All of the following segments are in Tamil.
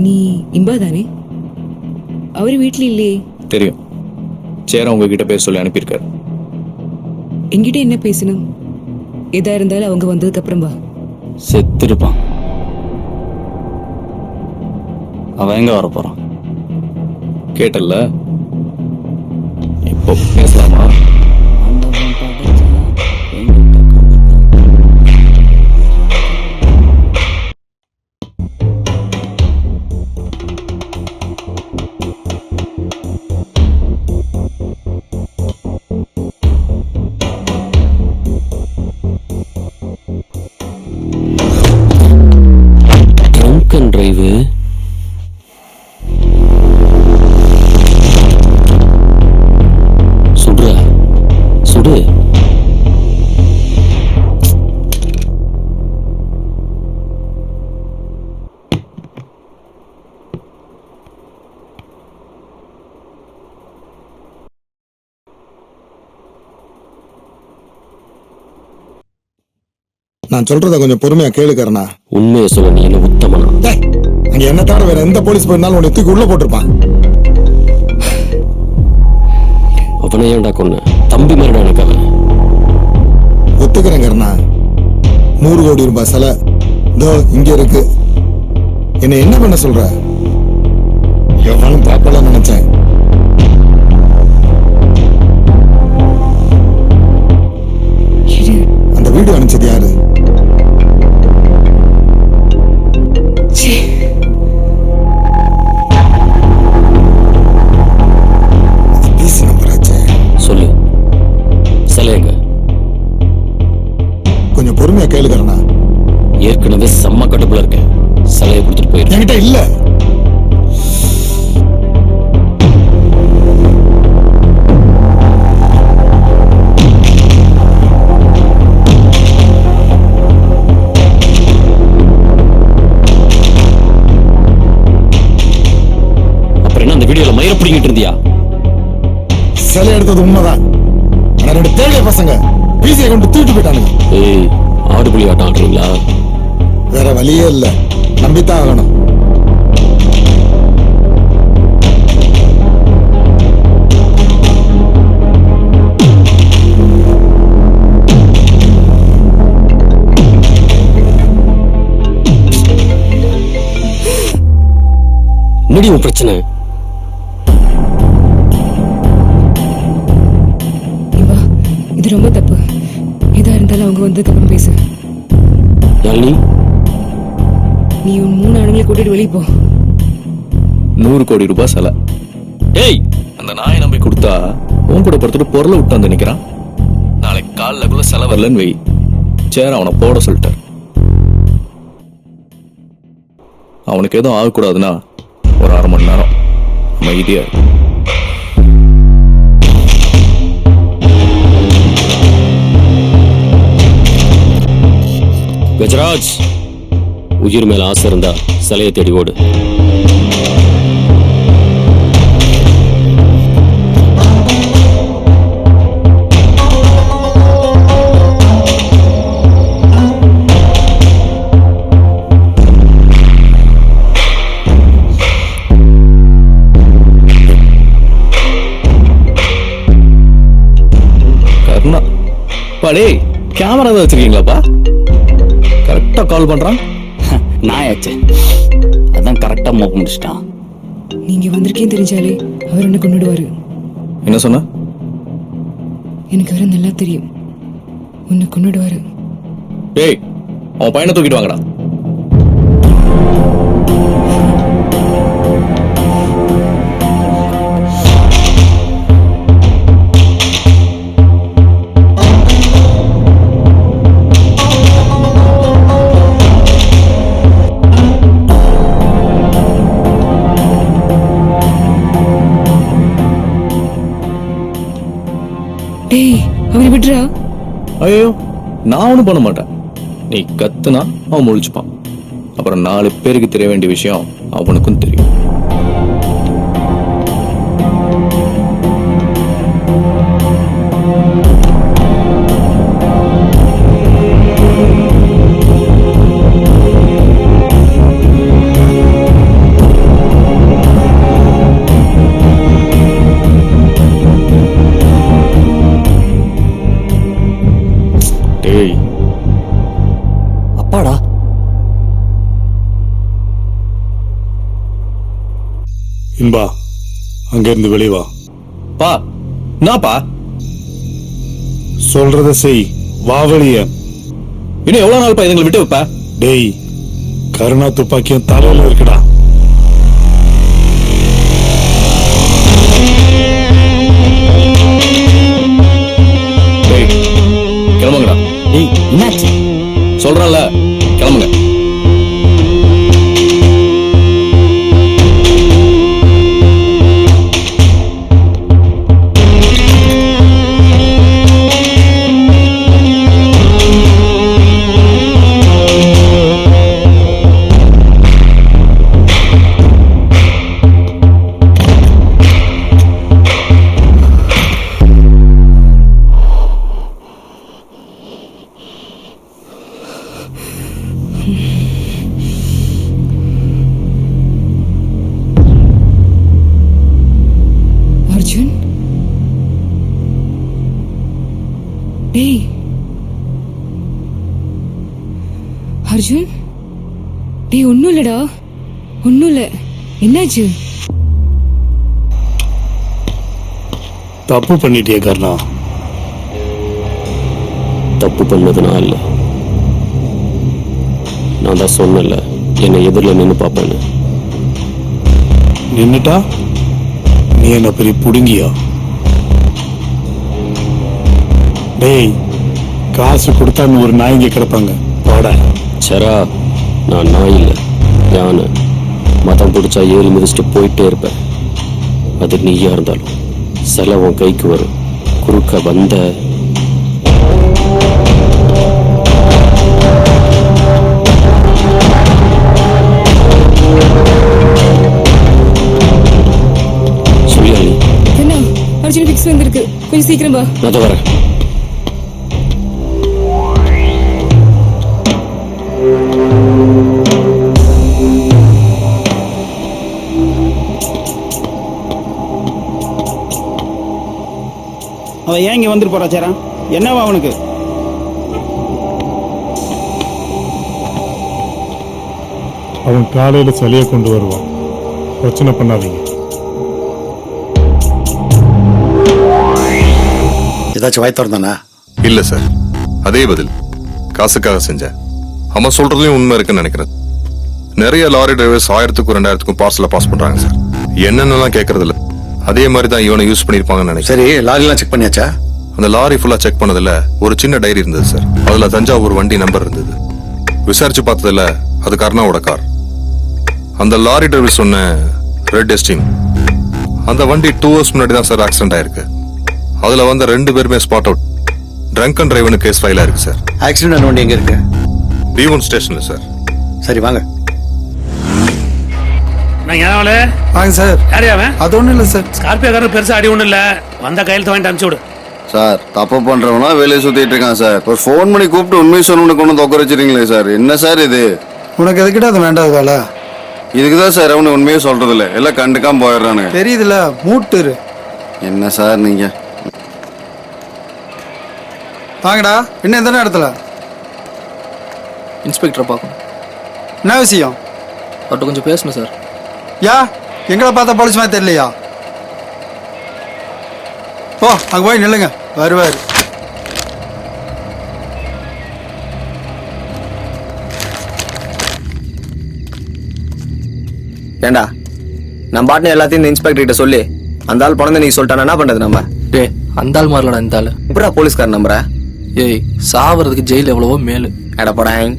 நீ இம்பா தானே? அவரு வீட்ல இல்லையே. தெரியும். சேர உங்ககிட்ட பேச சொல்லி அனுப்பியிருக்காரு. என்கிட்ட என்ன பேசணும்? எதா இருந்தாலும் அவங்க வந்ததுக்கு அப்புறம் வா. செத்துருப்பான். அவன் எங்க வர போறான்? கேட்டல்ல, இப்போ பேசலாமா? டிரைவு சுடுற சுடு. நான் சொல்றத கொஞ்சம் பொறுமையா கேளுக்கறனா. உண்மையை சொல்ல நீ என்ன உத்தமனா? அங்க என்ன தவிர வேற எந்த போலீஸ் போயிருந்தாலும் உன்னை தூக்கி உள்ள போட்டிருப்பான். அவனை ஏன்டா கொன்ன? தம்பி மாதிரிடா எனக்கு அவன். ஒத்துக்கிறேங்கறனா. 100 கோடி ரூபாய் சிலை இதோ இங்க இருக்கு. என்ன என்ன பண்ண சொல்ற? எவனும் பாப்பல நினைச்சேன். அந்த வீடியோ அனுப்பிச்சது யாரு? சொல்லு, சிலைங்க கொஞ்சம் பொறுமையா கேளுக்கறனா. ஏற்கனவே செம்ம கடுப்புல இருக்கேன். சிலையை கொடுத்துட்டு போயிரு. என்கிட்ட இல்ல. அப்புறம் என்ன அந்த வீடியோல மயிர பிடிங்கிட்டு இருந்தியா? சிலை எடுத்தது உண்மைதான். ஆனா 2 தேவைய பசங்க பீசியை கொண்டு தூக்கிட்டு போயிட்டானுங்க. ஏய், ஆடு புலி ஆட்டம் ஆடுறீங்களா? வேற வழியே இல்ல, நம்பித்தான் ஆகணும். என்னடி உன் பிரச்சனை? இது ரொம்ப தப்பு. எதா இருந்தாலும் அவங்க வந்ததுக்கு அப்புறம் பேசு. யாழினி, நீ உன் 3 ஆணுங்களை கூட்டிட்டு வெளியே போ. 100 கோடி ரூபாய் சிலை. ஏய், அந்த நாயை நம்பி கொடுத்தா உன் கூட படுத்துட்டு பொருளை விட்டு வந்து நிக்கிறான். நாளைக்கு காலைக்குள்ள சிலை வரலன்னு வை. சேர அவனை போட சொல்லிட்டார். அவனுக்கு எதுவும் ஆகக்கூடாதுன்னா ஒரு 1/2 மணி நேரம் அமைதியா இரு. கஜராஜ், உயிர் மேல ஆசை இருந்தா சிலையை தேடி ஓடு. கர்ணா பாடே, கேமரா தான் வச்சிருக்கீங்களாப்பா? கரெக்டா கால் பண்றான். நான் ஆச்சு, அதான் கரெக்டா மோப்ப முடிச்சிட்டான். நீங்க வந்திருக்கேன்னு தெரிஞ்சாலே அவர் என்ன கொண்டுடுவாரு. என்ன சொன்ன? எனக்கு அவரை நல்லா தெரியும். உன்னை கொண்டுடுவாரு. டேய், அவன் பையனை தூக்கிட்டு வாங்கடா. டேய், அவரை விடுறா. ஐயோ, நான் ஒன்றும் பண்ண மாட்டேன். நீ கத்துனா அவன் முழிச்சுப்பான். அப்புறம் 4 பேருக்கு தெரிய வேண்டிய விஷயம் அவனுக்கும் தெரியும். அங்கிருந்து வெளியே வா. பா என்னப்பா சொல்றத செய். வா வெளியே. இன்னும் எவ்வளவு நாள் பா இதுங்களை விட்டு வைப்ப? டேய், கருணா துப்பாக்கியும் தலையில இருக்குடா. டேய் கிளம்புங்கடா. டேய் என்னாச்சு? சொல்றேன்ல கிளம்புங்க. அர்ஜுன் டேய் அர்ஜுன் டேய் ஒன்னும் இல்லடா, ஒன்னும் இல்ல. என்னாச்சு? தப்பு பண்ணிட்டியே கருணா. தப்பு பண்ணது நான் இல்லை. நான் தான் சொன்னல என்னை எதிரில் நின்று பார்ப்பேன்னு. நின்னுட்டா நீ என்ன பெரிய புடுங்கியா? டேய், காசு கொடுத்தா ஒரு நாய்ங்க கிடப்பாங்க. போட. சரா, நான் நாய் இல்லை, யானை. மதம் பிடிச்சா ஏறி மிதிச்சுட்டு போயிட்டே இருப்பேன். அது நீயா இருந்தாலும் சில உன் கைக்கு வரும். குறுக்க வந்த சொல்லியா நீ? என்ன அர்ஜுன் ஃபிக்ஸ் வந்திருக்கு, கொஞ்சம் சீக்கிரம் வா. நான் தான் வரேன். அவன் ஏன் இங்க வந்துட்டு போறா சேரா? என்னவா அவனுக்கு? அவன் காலையில சிலையை கொண்டு வருவான். பிரச்சனை பண்ணாதீங்க. ஏதாச்சும் வாய் திறந்தானா? இல்ல சார், அதே பதில். காசுக்காக செஞ்சேன். அவன் சொல்றதுலயும் உண்மை இருக்குன்னு நினைக்கிறேன். நிறைய லாரி டிரைவர்ஸ் 1000க்கும் 2000க்கும் பார்சல பாஸ் பண்றாங்க சார். என்னென்னலாம் கேட்கறது இல்ல. அதே மாதிரி தான் இவனை யூஸ் பண்ணிருப்பாங்கன்னு நினைக்கிறேன். சரி, லாரிலாம் செக் பண்ணியாச்சா? அந்த லாரி ஃபுல்லா செக் பண்ணதுல ஒரு சின்ன டைரி இருந்தது சார். அதுல தஞ்சாவூர் வண்டி நம்பர் இருந்தது. விசாரிச்சு பார்த்ததுல அது கர்ணாவோட கார். அந்த லாரி டிரைவர் சொன்ன ரெட் எஸ்டீம் அந்த வண்டி 2 hours முன்னாடி தான் சார் ஆக்சிடென்ட் ஆயிருக்கு. அதுல வந்த 2 பேருமே spot out. Drunk and drive case file ஆயிருக்கு சார். ஆக்சிடென்ட் வண்டி எங்க இருக்கு? B1 ஸ்டேஷன்ல சார். சரி வாங்க. வாங்க சார். யாரையாவன்? அது ஒண்ணும் இல்ல சார். ஸ்கார்பியோ காரன் பெருசா அடி ஒண்ணும் இல்ல. வந்த கையெழுத்து வாங்கிட்டு அனுப்பிச்சு விடு. சார், தப்பு பண்றவனா வேலையை சுத்திட்டு இருக்கான் சார். ஒரு ஃபோன் பண்ணி கூப்பிட்டு உண்மையை சொன்னு கொண்டு வந்து உட்கார வச்சிருக்கீங்களே சார். என்ன சார் இது? உனக்கு எதுக்கிட்ட அது வேண்டாத வேலை? இதுக்குதான் சார் அவனு உண்மையே சொல்றது இல்ல. எல்லாம் கண்டுக்காம போயிடுறானுங்க. தெரியுதுல, மூட்டுரு. என்ன சார் நீங்க? வாங்கடா. என்ன எந்த இடத்துல? இன்ஸ்பெக்டரை பார்க்கணும். என்ன விஷயம்? அவர்கிட்ட கொஞ்சம் பேசணும் சார். யா, எங்களை பார்த்தா போலீஸ் மாதிரி தெரியலையா? ஓ, அங்க போய் நில்லுங்க, வருவாரு. ஏண்டா, நம்ம பாட்டுன்னு எல்லாத்தையும் இந்த இன்ஸ்பெக்டர் கிட்ட சொல்லி அந்த ஆள் பணம் நீ சொல்லிட்டானா என்ன பண்றது நம்ம? டே, அந்த ஆள் மாறலடா இந்த ஆளு. இப்படா போலீஸ்கார நம்புற? ஏய், சாவறதுக்கு ஜெயில் எவ்வளவோ மேலு. எடப்படாங்.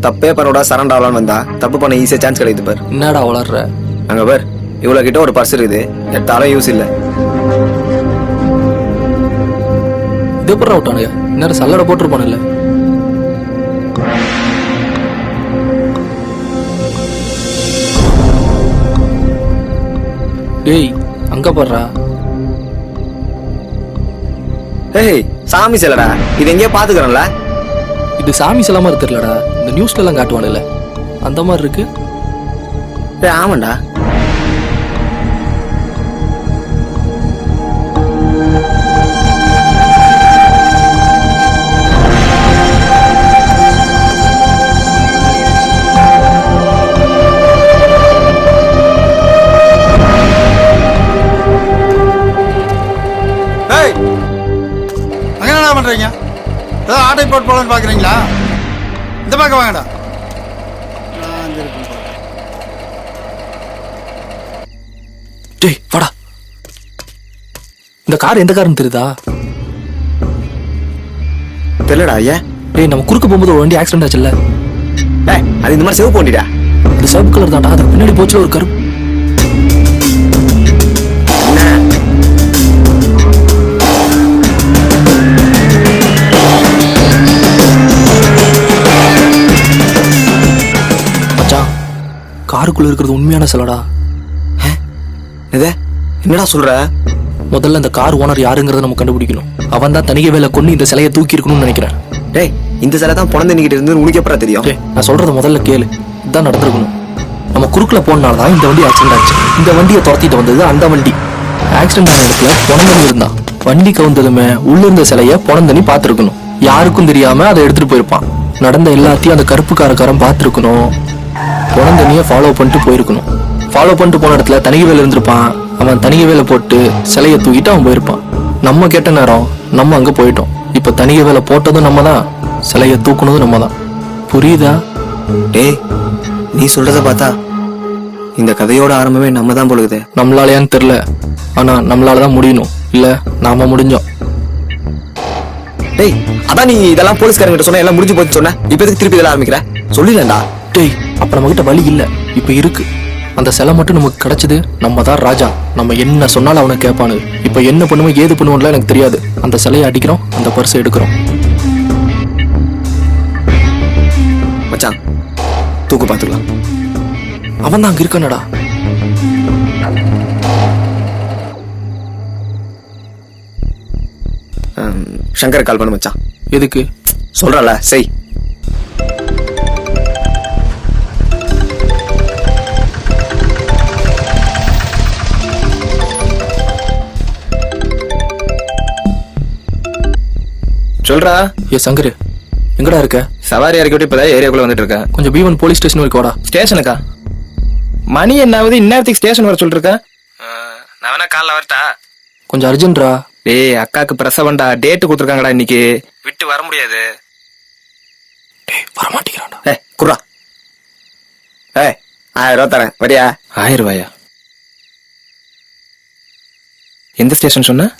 தப்பே பண்ணோட சரண்டர் ஆகலான்னு வந்தா தப்பு பண்ண ஈஸியா சான்ஸ் கிடைக்குது பார். என்னடா வளர்ற? அங்க பார், இவ்வளவு கிட்ட ஒரு பர்ஸ் இருக்குது, எடுத்தாலும் யூஸ் இல்ல. இது எப்படி விட்டானுங்க? இன்னும் சல்லடை போட்டுருப்பானுல்ல. டேய், அங்க போடுறா. ஏய், சாமி செல்லடா, இது எங்கேயோ பாத்துக்கிறோம்ல. இது சாமி சில மாதிரி தெரியலடா. இந்த நியூஸ்ல எல்லாம் காட்டுவானுல்ல, அந்த மாதிரி இருக்கு. ஆமாண்டா. போட்டு போலான்னு பாக்குறீங்களா? இந்த பக்கம் வாங்கடா. டேய் வாடா. இந்த கார் எந்த காருன்னு தெரியுதா? தெரியலடா ஏன்? டேய் நம்ம குறுக்க போகும்போது ஒரு வண்டி ஆக்சிடென்ட் ஆச்சுல்ல? அது இந்த மாதிரி சிவப்பு வண்டிடா. அது சிவப்பு கலர் தான்டா. அதுக்கு பின்னாடி போச்சுல ஒரு கருப்பு. மச்சான், காருக்குள்ள இருக்கிறது உண்மையான சிலடா. என்னடா சொல்ற? முதல்ல இந்த கார் ஓனர் யாருங்கிறத நம்ம கண்டுபிடிக்கணும். அவன் தான் தனிக வேலை கொண்டு இந்த சிலையை தூக்கி இருக்கணும்னு நினைக்கிறேன். டேய், இந்த சிலை தான் பொணந்தனிக்கிட்டு இருந்து உனக்கு எப்பறம் தெரியும்? டேய், நான் சொல்றத முதல்ல கேளு. இதுதான் நடந்திருக்கணும். நம்ம குறுக்குல போனால்தான் இந்த வண்டி ஆக்சிடென்ட் ஆச்சு. இந்த வண்டியை துரத்திட்டு வந்தது அந்த வண்டி. ஆக்சிடென்ட் ஆன இடத்துல பொணந்தனி இருந்தான். வண்டி கவுந்ததுமே உள்ள இருந்த சிலைய பொணந்தனி பார்த்திருக்கணும். யாருக்கும் தெரியாம அதை எடுத்துட்டு போயிருப்பான். நடந்த எல்லாத்தையும் அந்த கருப்பு காரக்காரன் பார்த்திருக்கணும். பொணந்தனிய ஃபாலோ பண்ணிட்டு போயிருக்கணும். ஃபாலோ பண்ணிட்டு போன இடத்துல தனிக வேலை இருந்திருப்பான். அவன் தனிக வேலை போட்டு சிலையை தூக்கிட்டு அவன் போயிருப்பான். நம்ம கேட்ட நேரம் நம்ம அங்க போயிட்டோம். இப்ப தனிக வேலை போட்டதும் நம்ம தான், சிலையை தூக்குனதும் நம்ம தான். புரியுதா? டேய், நீ சொல்றத பார்த்தா இந்த கதையோட ஆரம்பமே நம்ம தான் பொழுது. நம்மளாலயான்னு தெரியல, ஆனா நம்மளாலதான் முடியணும். இல்ல நாம முடிஞ்சோம். டேய், அதான் நீ இதெல்லாம் போலீஸ்காரங்க கிட்ட சொன்ன எல்லாம் முடிஞ்சு போச்சு சொன்ன. இப்ப எதுக்கு திருப்பி இதெல்லாம் ஆரம்பிக்கிற? சொல்லிடா. டேய், அப்ப நம்ம கிட்ட வழி இல்ல, இப்ப இருக்கு. அந்த சிலை மட்டும் நமக்கு கிடைச்சது. நம்ம தான் ராஜா. நம்ம என்ன சொன்னாலும் அவனை கேட்பானு. இப்ப என்ன பண்ணுவோம் ஏது பண்ணுவோம்லாம் எனக்கு தெரியாது. அந்த சிலையை அடிக்கிறோம், அந்த பர்ஸை எடுக்கிறோம். மச்சான், தூக்கு பாத்துக்கலாம். அவன் தான் அங்க இருக்கானடா. சங்கர் கால் பண்ண மச்சான். எதுக்கு? சொல்றல செய். சொல்றா. ஏ சங்கரு, எங்கடா இருக்க? சவாரி இறக்கி விட்டு இப்பதான் ஏரியாக்குள்ள வந்துட்டு இருக்கேன். கொஞ்சம் B1 போலீஸ் ஸ்டேஷன் வரைக்கும் வாடா. ஸ்டேஷனுக்கா? மணி என்னாவது இந்நேரத்துக்கு ஸ்டேஷன் வர சொல்லிருக்க? நான் வேணா காலைல வரட்டா? கொஞ்சம் அர்ஜென்ட்ரா. டேய், அக்காக்கு பிரசவண்டா. டேட்டு கொடுத்துருக்காங்கடா இன்னைக்கு. விட்டு வர முடியாது. டேய், வர மாட்டேங்கிறான்டா. குர்ரா. 1000 ரூபா தரேன், வரியா? 1000 ரூபாயா? எந்த ஸ்டேஷன் சொன்ன?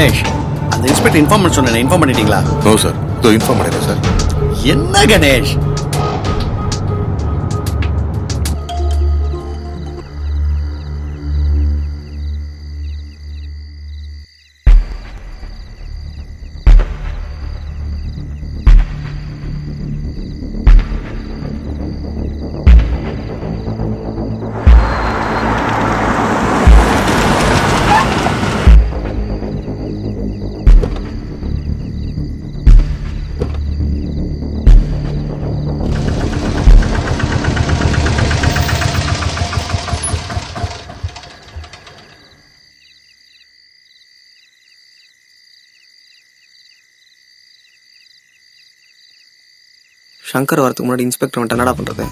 கணேஷ், அந்த இன்ஸ்பெக்டர் இன்ஃபார்ம் பண்ண சொன்னேன், இன்ஃபார்ம் பண்ணிட்டீங்களா? நோ சார், இதோ இன்ஃபார்ம் பண்ணிடுறேன் சார். என்ன கணேஷ்? சங்கர் வரதுக்கு முன்னாடி இன்ஸ்பெக்டர் வந்துட்டு என்னடா பண்றது?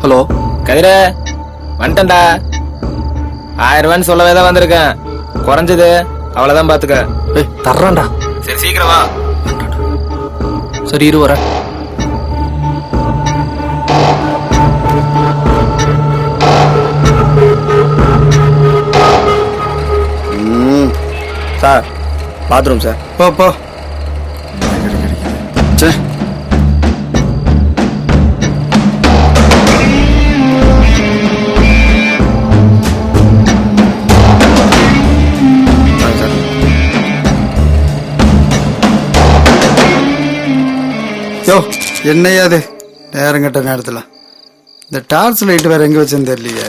ஹலோ கதிர, வந்துட்டேன்டா. 1000 ரூபான்னு சொல்லவே தான் வந்திருக்கேன். குறைஞ்சது அவ்வளவுதான் பாத்துக்க. ஏய், தர்றான்டா. சரி, சீக்கிரம் வா. சரி, இரு வரேன். Sir, bathroom sir. போ போ. சே, யோ, என்னையா அது நேரம் கட்ட நேரத்தில் இந்த டார்ச் லைட் வேற எங்க வச்சுன்னு தெரியலையே.